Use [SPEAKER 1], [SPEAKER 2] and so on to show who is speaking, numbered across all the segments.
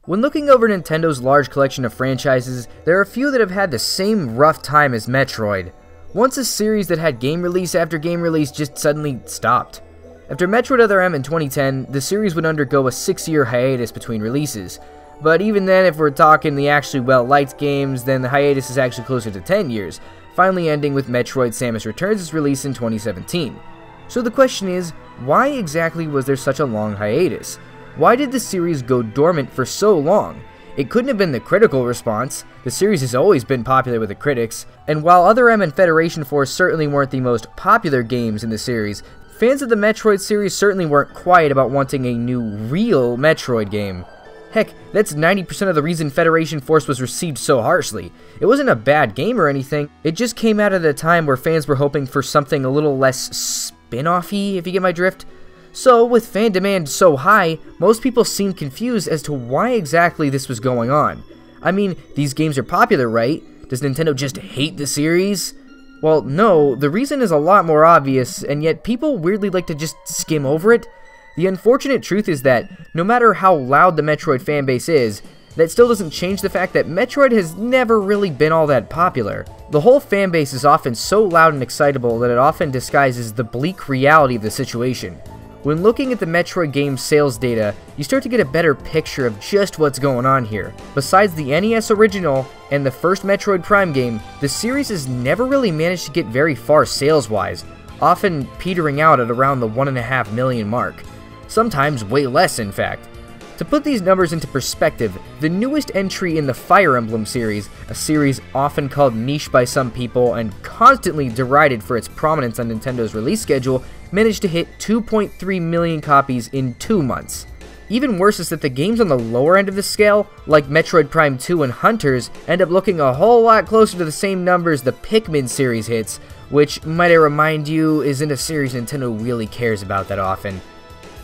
[SPEAKER 1] When looking over Nintendo's large collection of franchises, there are a few that have had the same rough time as Metroid. Once a series that had game release after game release just suddenly stopped. After Metroid Other M in 2010, the series would undergo a 6-year hiatus between releases. But even then, if we're talking the actually well-liked games, then the hiatus is actually closer to 10 years, finally ending with Metroid Samus Returns' release in 2017. So the question is, why exactly was there such a long hiatus? Why did the series go dormant for so long? It couldn't have been the critical response. The series has always been popular with the critics, and while Other M and Federation Force certainly weren't the most popular games in the series, fans of the Metroid series certainly weren't quiet about wanting a new, real Metroid game. Heck, that's 90% of the reason Federation Force was received so harshly. It wasn't a bad game or anything, it just came out at a time where fans were hoping for something a little less spin-off-y, if you get my drift. So, with fan demand so high, most people seemed confused as to why exactly this was going on. I mean, these games are popular, right? Does Nintendo just hate the series? Well, no, the reason is a lot more obvious, and yet people weirdly like to just skim over it. The unfortunate truth is that, no matter how loud the Metroid fanbase is, that still doesn't change the fact that Metroid has never really been all that popular. The whole fanbase is often so loud and excitable that it often disguises the bleak reality of the situation. When looking at the Metroid game's sales data, you start to get a better picture of just what's going on here. Besides the NES original and the first Metroid Prime game, the series has never really managed to get very far sales-wise, often petering out at around the 1.5 million mark. Sometimes way less, in fact. To put these numbers into perspective, the newest entry in the Fire Emblem series, a series often called niche by some people and constantly derided for its prominence on Nintendo's release schedule, managed to hit 2.3 million copies in 2 months. Even worse is that the games on the lower end of the scale, like Metroid Prime 2 and Hunters, end up looking a whole lot closer to the same numbers the Pikmin series hits, which, might I remind you, isn't a series Nintendo really cares about that often.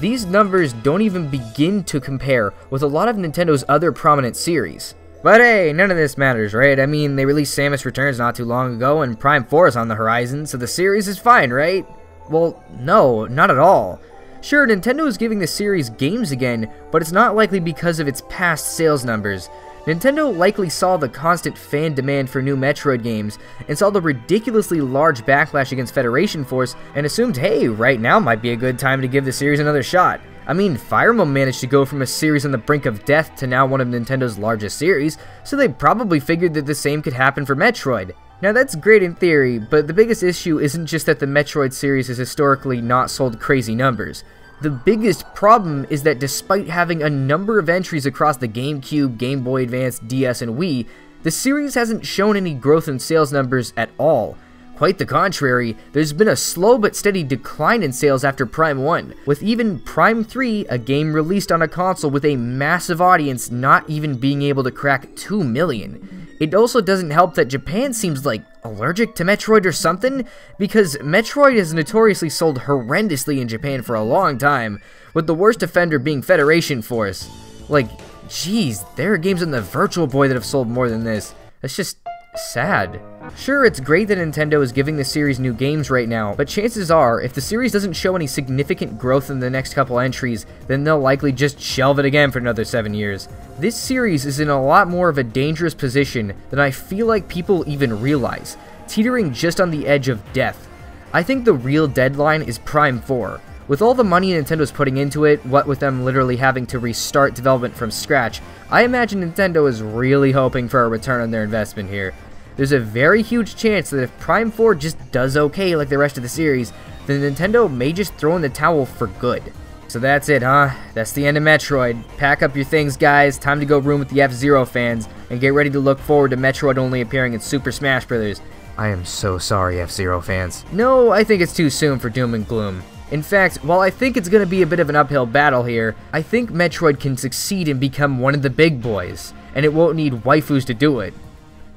[SPEAKER 1] These numbers don't even begin to compare with a lot of Nintendo's other prominent series. But hey, none of this matters, right? I mean, they released Samus Returns not too long ago, and Prime 4 is on the horizon, so the series is fine, right? Well, no, not at all. Sure, Nintendo is giving the series games again, but it's not likely because of its past sales numbers. Nintendo likely saw the constant fan demand for new Metroid games, and saw the ridiculously large backlash against Federation Force, and assumed, hey, right now might be a good time to give the series another shot. I mean, Fire Emblem managed to go from a series on the brink of death to now one of Nintendo's largest series, so they probably figured that the same could happen for Metroid. Now that's great in theory, but the biggest issue isn't just that the Metroid series has historically not sold crazy numbers. The biggest problem is that despite having a number of entries across the GameCube, Game Boy Advance, DS, and Wii, the series hasn't shown any growth in sales numbers at all. Quite the contrary, there's been a slow but steady decline in sales after Prime 1, with even Prime 3, a game released on a console with a massive audience, not even being able to crack 2 million. It also doesn't help that Japan seems like allergic to Metroid or something, because Metroid has notoriously sold horrendously in Japan for a long time, with the worst offender being Federation Force. Like, jeez, there are games on the Virtual Boy that have sold more than this. That's just sad. Sure, it's great that Nintendo is giving the series new games right now, but chances are, if the series doesn't show any significant growth in the next couple entries, then they'll likely just shelve it again for another 7 years. This series is in a lot more of a dangerous position than I feel like people even realize, teetering just on the edge of death. I think the real deadline is Prime 4. With all the money Nintendo's putting into it, what with them literally having to restart development from scratch, I imagine Nintendo is really hoping for a return on their investment here. There's a very huge chance that if Prime 4 just does okay like the rest of the series, then Nintendo may just throw in the towel for good. So that's it, huh? That's the end of Metroid. Pack up your things, guys. Time to go room with the F-Zero fans, and get ready to look forward to Metroid only appearing in Super Smash Bros. I am so sorry, F-Zero fans. No, I think it's too soon for doom and gloom. In fact, while I think it's going to be a bit of an uphill battle here, I think Metroid can succeed and become one of the big boys, and it won't need waifus to do it.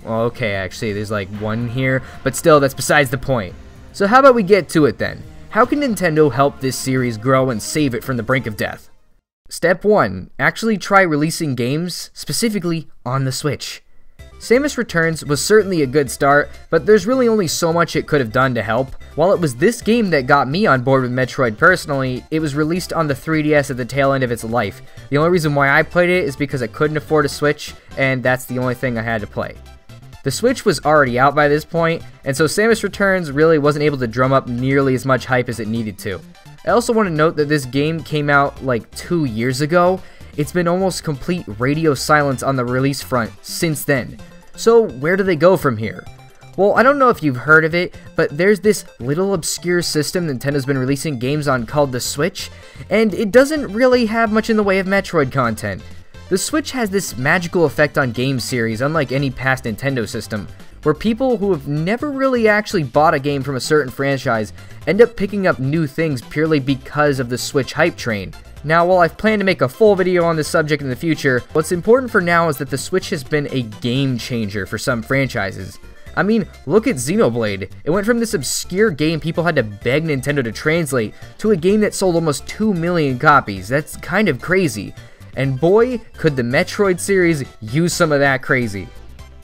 [SPEAKER 1] Well, okay, actually, there's like one here, but still, that's besides the point. So how about we get to it then? How can Nintendo help this series grow and save it from the brink of death? Step 1. Actually try releasing games, specifically on the Switch. Samus Returns was certainly a good start, but there's really only so much it could have done to help. While it was this game that got me on board with Metroid personally, it was released on the 3DS at the tail end of its life. The only reason why I played it is because I couldn't afford a Switch, and that's the only thing I had to play. The Switch was already out by this point, and so Samus Returns really wasn't able to drum up nearly as much hype as it needed to. I also want to note that this game came out like 2 years ago. It's been almost complete radio silence on the release front since then. So where do they go from here? Well, I don't know if you've heard of it, but there's this little obscure system Nintendo's been releasing games on called the Switch, and it doesn't really have much in the way of Metroid content. The Switch has this magical effect on game series unlike any past Nintendo system, where people who have never really actually bought a game from a certain franchise end up picking up new things purely because of the Switch hype train. Now, while I've planned to make a full video on this subject in the future, what's important for now is that the Switch has been a game changer for some franchises. I mean, look at Xenoblade. It went from this obscure game people had to beg Nintendo to translate to a game that sold almost 2 million copies. That's kind of crazy. And boy, could the Metroid series use some of that crazy.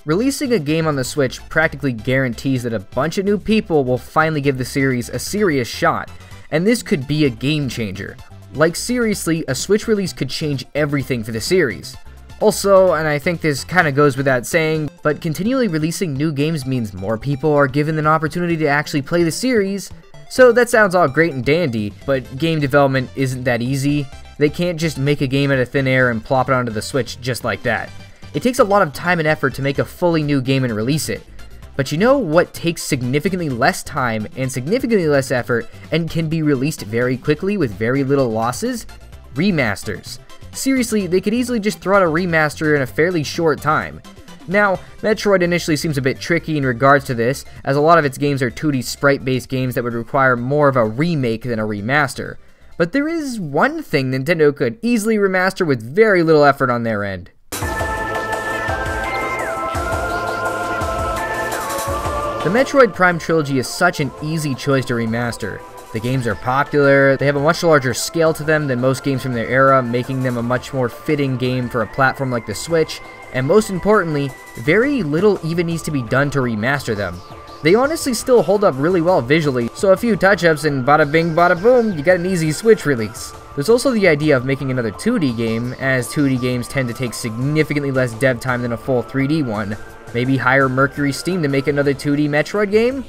[SPEAKER 1] Releasing a game on the Switch practically guarantees that a bunch of new people will finally give the series a serious shot, and this could be a game changer. Like seriously, a Switch release could change everything for the series. Also, and I think this kinda goes without saying, but continually releasing new games means more people are given an opportunity to actually play the series. So that sounds all great and dandy, but game development isn't that easy. They can't just make a game out of thin air and plop it onto the Switch just like that. It takes a lot of time and effort to make a fully new game and release it. But you know what takes significantly less time and significantly less effort and can be released very quickly with very little losses? Remasters. Seriously, they could easily just throw out a remaster in a fairly short time. Now, Metroid initially seems a bit tricky in regards to this, as a lot of its games are 2D sprite-based games that would require more of a remake than a remaster. But there is one thing Nintendo could easily remaster with very little effort on their end. The Metroid Prime Trilogy is such an easy choice to remaster. The games are popular, they have a much larger scale to them than most games from their era, making them a much more fitting game for a platform like the Switch, and most importantly, very little even needs to be done to remaster them. They honestly still hold up really well visually, so a few touch-ups and bada bing bada boom, you got an easy Switch release. There's also the idea of making another 2D game, as 2D games tend to take significantly less dev time than a full 3D one. Maybe hire Mercury Steam to make another 2D Metroid game?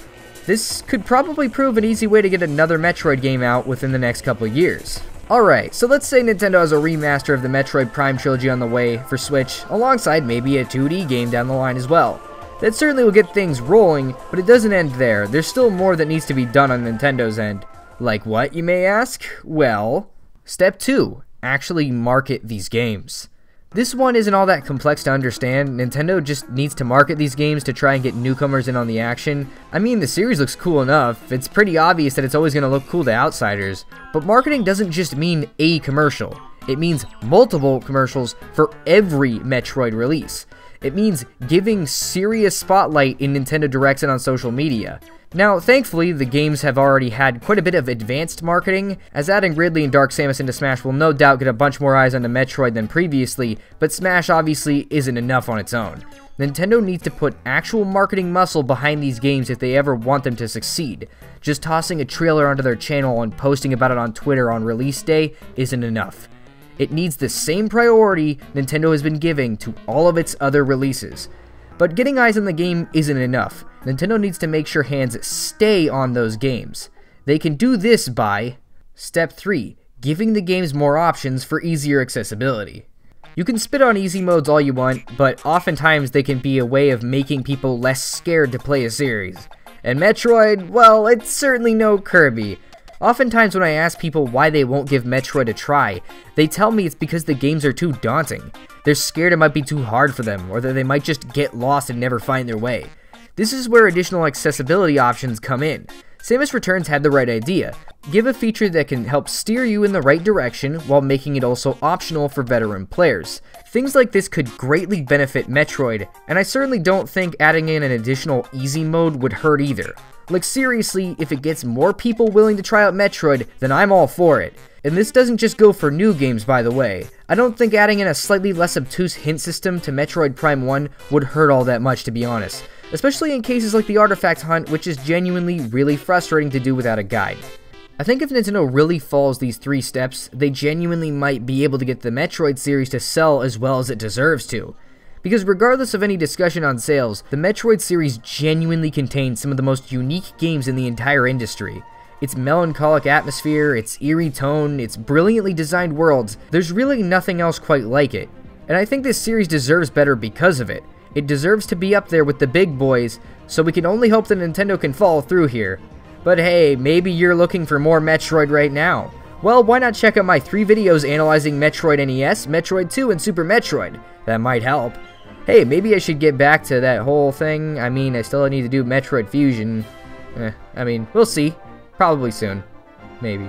[SPEAKER 1] This could probably prove an easy way to get another Metroid game out within the next couple of years. Alright, so let's say Nintendo has a remaster of the Metroid Prime Trilogy on the way for Switch, alongside maybe a 2D game down the line as well. That certainly will get things rolling, but it doesn't end there. There's still more that needs to be done on Nintendo's end. Like what, you may ask? Well, step 2, actually market these games. This one isn't all that complex to understand. Nintendo just needs to market these games to try and get newcomers in on the action. I mean, the series looks cool enough. It's pretty obvious that it's always going to look cool to outsiders. But marketing doesn't just mean a commercial. It means multiple commercials for every Metroid release. It means giving serious spotlight in Nintendo Directs and on social media. Now, thankfully, the games have already had quite a bit of advanced marketing, as adding Ridley and Dark Samus into Smash will no doubt get a bunch more eyes onto Metroid than previously, but Smash obviously isn't enough on its own. Nintendo needs to put actual marketing muscle behind these games if they ever want them to succeed. Just tossing a trailer onto their channel and posting about it on Twitter on release day isn't enough. It needs the same priority Nintendo has been giving to all of its other releases. But getting eyes on the game isn't enough. Nintendo needs to make sure hands stay on those games. They can do this by Step 3. Giving the games more options for easier accessibility. You can spit on easy modes all you want, but oftentimes they can be a way of making people less scared to play a series. And Metroid, well, it's certainly no Kirby. Oftentimes when I ask people why they won't give Metroid a try, they tell me it's because the games are too daunting. They're scared it might be too hard for them, or that they might just get lost and never find their way. This is where additional accessibility options come in. Samus Returns had the right idea. Give a feature that can help steer you in the right direction while making it also optional for veteran players. Things like this could greatly benefit Metroid, and I certainly don't think adding in an additional easy mode would hurt either. Like seriously, if it gets more people willing to try out Metroid, then I'm all for it. And this doesn't just go for new games, by the way. I don't think adding in a slightly less obtuse hint system to Metroid Prime 1 would hurt all that much, to be honest. Especially in cases like the artifact hunt, which is genuinely really frustrating to do without a guide. I think if Nintendo really follows these 3 steps, they genuinely might be able to get the Metroid series to sell as well as it deserves to. Because regardless of any discussion on sales, the Metroid series genuinely contains some of the most unique games in the entire industry. Its melancholic atmosphere, its eerie tone, its brilliantly designed worlds, there's really nothing else quite like it. And I think this series deserves better because of it. It deserves to be up there with the big boys, so we can only hope that Nintendo can follow through here. But hey, maybe you're looking for more Metroid right now. Well, why not check out my 3 videos analyzing Metroid NES, Metroid 2, and Super Metroid? That might help. Hey, maybe I should get back to that whole thing. I mean, I still need to do Metroid Fusion. I mean, we'll see. Probably soon. Maybe.